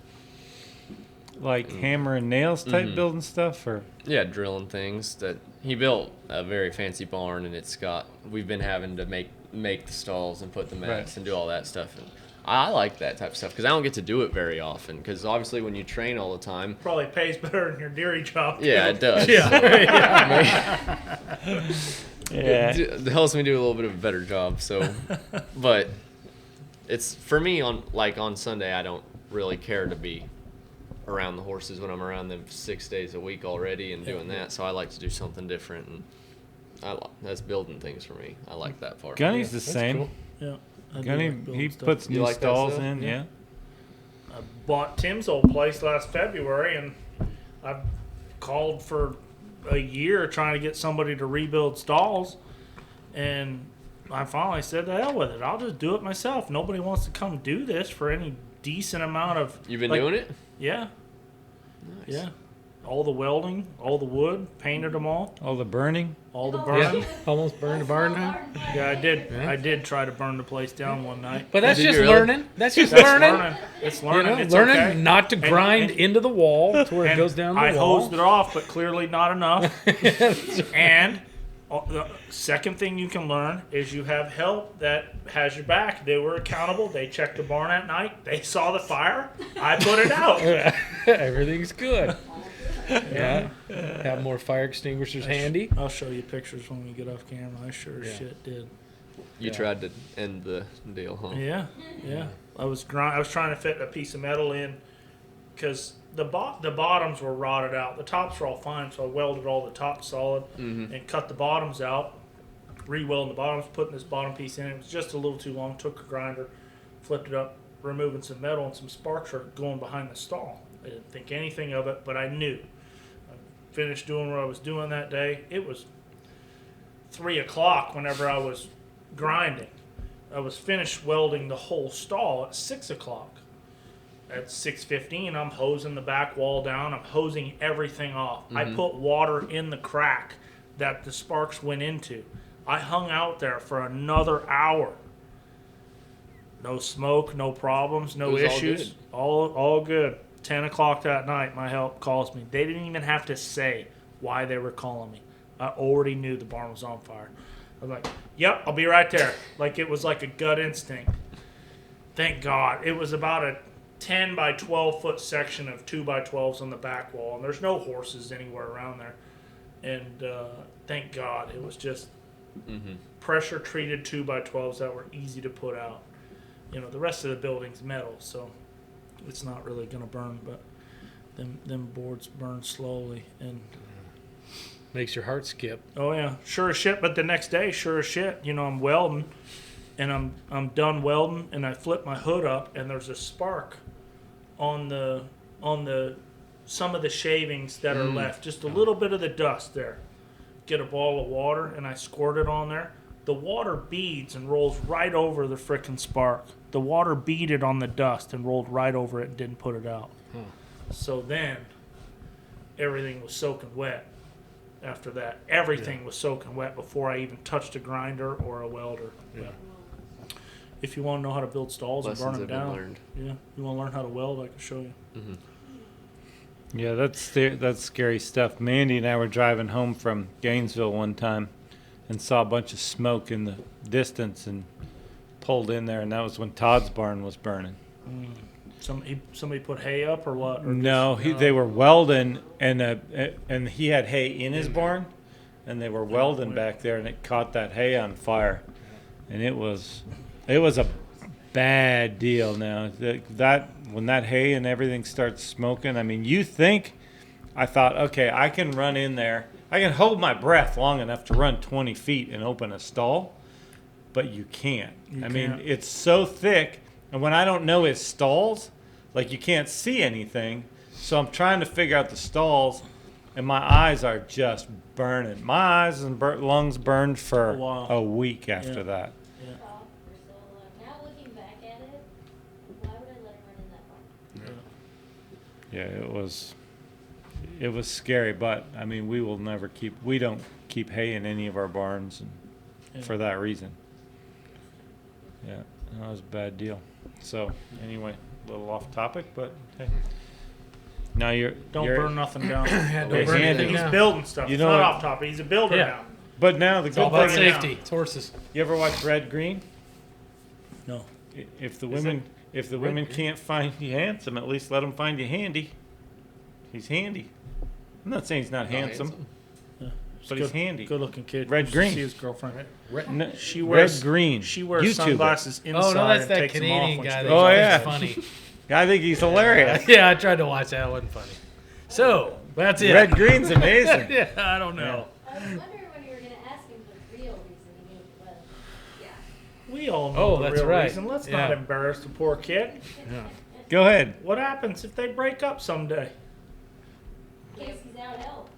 Like hammer and nails type Mhm. building stuff, or Yeah, drilling things. That he built a very fancy barn, and we've been having to make the stalls and put the mats Right. and do all that stuff. And I like that type of stuff because I don't get to do it very often. Because obviously, when you train all the time, Probably pays better than your dairy job. yeah, it does. yeah. It helps me do a little bit of a better job. So, but it's for me on Sunday, I don't really care to be around the horses when I'm around them 6 days a week already and doing that. So I like to do something different, and that's building things for me. I like that part. Gunny's the That's same. cool. Yeah. I do Gunny, like building he stuff. puts You new like that stalls stuff? in, yeah. I bought Tim's old place last February, and I've called for a year trying to get somebody to rebuild stalls, and I finally said, "To hell with it! I'll just do it myself. Nobody wants to come do this for any decent amount of." You've been like, doing it? Yeah, Nice. yeah. All the welding, all the wood, painted them all the Oh, burning. Yeah. Almost burned a barn down. Yeah, I did. Yeah. I did try to burn the place down one night. But that's Did you just really? learning. That's just That's learning. It's You learning. know, It's learning okay. not to grind and- into the wall to where it And goes down the I wall. hosed it off, but clearly not enough. And the second thing you can learn is you have help that has your back. They were accountable. They checked the barn at night. They saw the fire. I put it out. Everything's good. Yeah. Have more fire extinguishers handy. I'll show you pictures when we get off camera. I sure as Yeah. shit did. You Yeah. tried to end the deal, huh? Yeah, yeah. I was trying to fit a piece of metal in because the bottoms were rotted out. The tops were all fine, so I welded all the tops solid and cut the bottoms out. Re-welding the bottoms, putting this bottom piece in. It was just a little too long. Took a grinder, flipped it up, removing some metal, and some sparks are going behind the stall. I didn't think anything of it, but I knew. I finished doing what I was doing that day. It was 3 o'clock whenever I was grinding. I was finished welding the whole stall at 6 o'clock. at 6:15, I'm hosing the back wall down. I'm hosing everything off. I put water in the crack that the sparks went into. I hung out there for another hour. No smoke, no problems, no It was all issues. All good. 10 o'clock that night, my help calls me. They didn't even have to say why they were calling me. I already knew the barn was on fire. I was like, yep, I'll be right there. Like it was like a gut instinct. Thank God. It was about a 10 by 12 foot section of 2 by 12s on the back wall, and there's no horses anywhere around there. And thank God it was just pressure treated 2 by 12s that were easy to put out. You know, the rest of the building's metal, so it's not really going to burn, but them boards burn slowly. And Makes your heart skip. oh yeah, sure as shit. But the next day, sure as shit, you know, I'm welding, and I'm done welding, and I flip my hood up, and there's a spark on the some of the shavings that are left, just a little bit of the dust there. Get a ball of water, and I squirt it on there. The water beads and rolls right over the frickin' spark. The water beaded on the dust and rolled right over it and didn't put it out. So then, everything was soaking wet. After that, everything was soaking wet before I even touched a grinder or a welder. Yeah. If you want to know how to build stalls Lessons and burn have them been down, learned. yeah, you want to learn how to weld, I can show you. Yeah, that's scary stuff. Mandy and I were driving home from Gainesville one time and saw a bunch of smoke in the distance and pulled in there, and that was when Todd's barn was burning. Somebody put hay up or what? Or No, just, they were welding, and he had hay in his barn, and they were welding back there, and it caught that hay on fire, and it was a bad deal. Now that when that hay and everything starts smoking, I mean, I thought, okay, I can run in there, I can hold my breath long enough to run 20 feet and open a stall, but you can't. I mean, it's so thick. And when I don't know his stalls, like you can't see anything, so I'm trying to figure out the stalls, and my eyes are just burning. My eyes and lungs burned for a week after that. Talk for so long. Now looking back at it, why would I let him run in that barn? Yeah, it was scary, but I mean, we don't keep hay in any of our barns for that reason. Yeah, that was a bad deal. So anyway, a little off topic, but hey. Now don't burn nothing down. Don't burn burn anything anything He's down. building stuff. You It's know not what? off topic. He's a builder Yeah. now. But now the It's all good about thing is, safety. It's horses. you ever watch Red Green? No. If the women can't find you handsome, at least let them find you handy. He's handy. I'm not saying he's not handsome, but he's handy. Good looking kid. Red You should green. See his girlfriend. No, She wears Red Green. She wears YouTube it. sunglasses inside Oh, no, that's and that takes them off Canadian when guy. she That goes Oh, always yeah. funny. I think he's hilarious. Yeah, I tried to watch that. It wasn't funny. So, that's it. Red Green's amazing. Yeah, I don't know. I was wondering when you were going to ask him the real reason he gave the weather. Yeah. We all know Oh, the that's real right. reason. Let's Yeah. not embarrass the poor kid. Yeah. Go ahead. What happens if they break up someday? In case he's out help.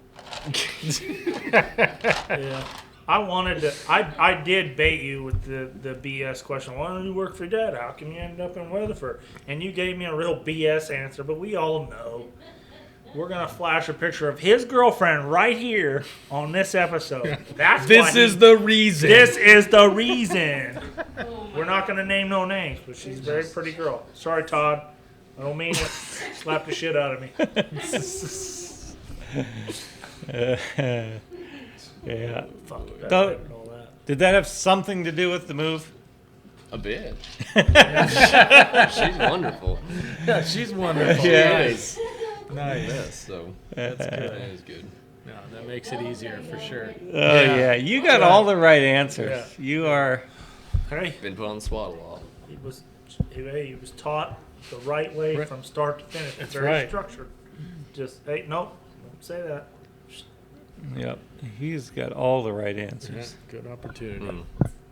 Yeah. I did bait you with the BS question. Why don't you work for Dad? How come you ended up in Weatherford? And you gave me a real BS answer, but we all know. We're going to flash a picture of his girlfriend right here on this episode. That's This is the reason. This is the reason. We're not going to name no names, but she's a very pretty girl. Sorry, Todd. I don't mean it. Slap the shit out of me. Yeah. Fuck. Don't- Did that have something to do with the move? A bit. She's wonderful. Yeah, she's wonderful. Yeah. Nice. Nice. Yes, so That's that good. is good. No, that makes it easier for sure. Oh yeah, you got all the right answers. Yeah. You are. Hey, Been put on the spot a lot. he was taught the right way Right. from start to finish. It's That's very right. structured. Just, hey, nope, don't say that. Yep. He's got all the right Yeah, answers. good opportunity.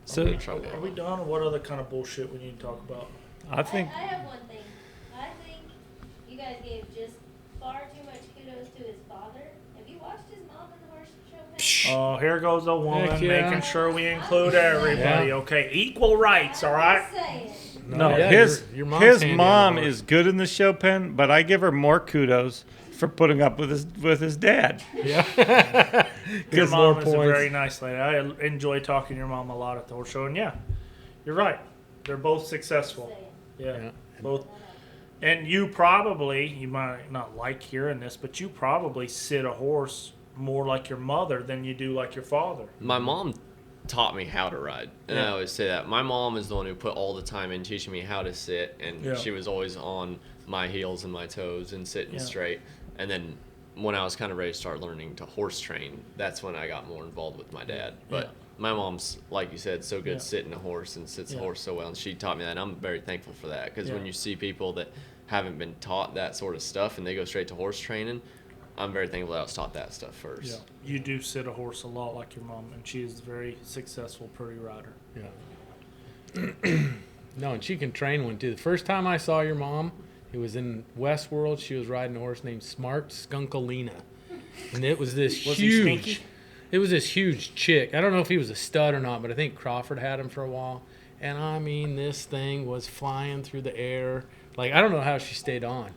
So I'm in trouble. Are we done, or what other kind of bullshit we need to talk about? I think. I have one thing. I think you guys gave just far too much kudos to his father. Have you watched his mom in the horse show? Oh, here goes a woman Heck yeah. making sure we include everybody. Yeah. Okay, equal rights, all I'm right? just saying. No, Yeah, your mom's his handy on mom the horse. is good in the show pen, but I give her more kudos for putting up with his dad. Yeah. Your Gets more mom is a points. very nice lady. I enjoy talking to your mom a lot at the horse show, and yeah, you're right. They're both successful. Yeah, Yeah. both. Whatever. And you might not like hearing this, but you probably sit a horse more like your mother than you do like your father. My mom taught me how to ride, and I Yeah. always say that. My mom is the one who put all the time in teaching me how to sit, and Yeah. she was always on my heels and my toes and sitting Yeah. straight. And then when I was kind of ready to start learning to horse train, that's when I got more involved with my dad. But Yeah. my mom's, like you said, so good Yeah. sitting a horse and sits Yeah. a horse so well, and she taught me that, and I'm very thankful for that, because when Yeah. you see people that haven't been taught that sort of stuff and they go straight to horse training, I'm very thankful that I was taught that stuff first. Yeah, you do sit a horse a lot like your mom, and she is a very successful, pretty rider. Yeah. No, and she can train one too. The first time I saw your mom, it was in Westworld. She was riding a horse named Smart Skunkalina, and it was this Was he huge. stinky? It was this huge chick. I don't know if he was a stud or not, but I think Crawford had him for a while. And I mean, this thing was flying through the air. Like, I don't know how she stayed on.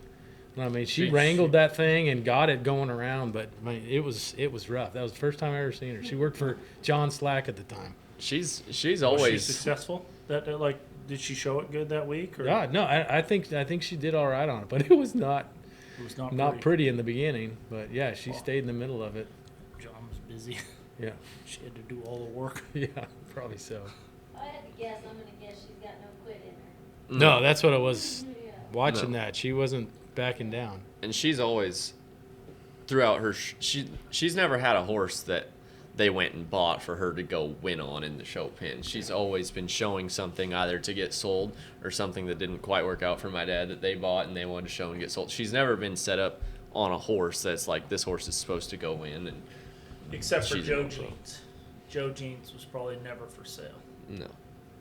I mean, she wrangled that thing and got it going around, but I mean, it was rough. That was the first time I ever seen her. She worked for John Slack at the time. She's Was she always successful? Like, did she show it good that week? Or Yeah, no, I think she did all right on it, but it was not it was not not pretty in the beginning. But yeah, she stayed in the middle of it. John was busy. Yeah, She had to do all the work. yeah, probably so. If I had to guess, I'm gonna guess she's got no quit in her. No, that's what I was Yeah. watching. No. That she wasn't backing down. and she's always throughout her she's never had a horse that they went and bought for her to go win on in the show pen. She's always been showing something either to get sold or something that didn't quite work out for my dad that they bought and they wanted to show and get sold. She's never been set up on a horse that's like, this horse is supposed to go win, and Except for She's Joe a pro. Jeans. Joe Jeans was probably never for sale. no.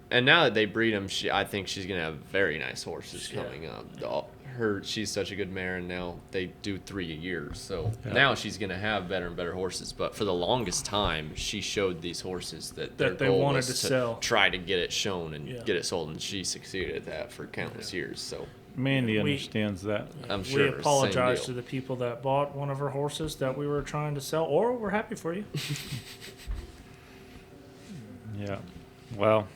And now that they breed them, I think she's gonna have very nice horses Yeah. coming up. She's such a good mare, and now they do 3 a year. So Yeah. now she's gonna have better and better horses. But for the longest time, she showed these horses that their they goal wanted was to sell. try to get it shown and Yeah. get it sold, and she succeeded at that for countless years. So Mandy We- understands that. I'm sure We same apologize deal. to the people that bought one of her horses that we were trying to sell, or we're happy for you. Yeah. Well,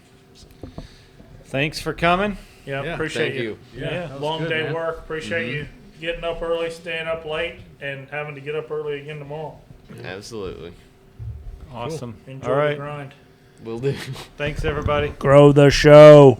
thanks for coming. Yeah, Yeah, appreciate thank you. Yeah, that was long good, day man. work. Appreciate you getting up early, staying up late, and having to get up early again tomorrow. Absolutely, Awesome. Enjoy All the right. grind. will do. Thanks, everybody. Grow the show.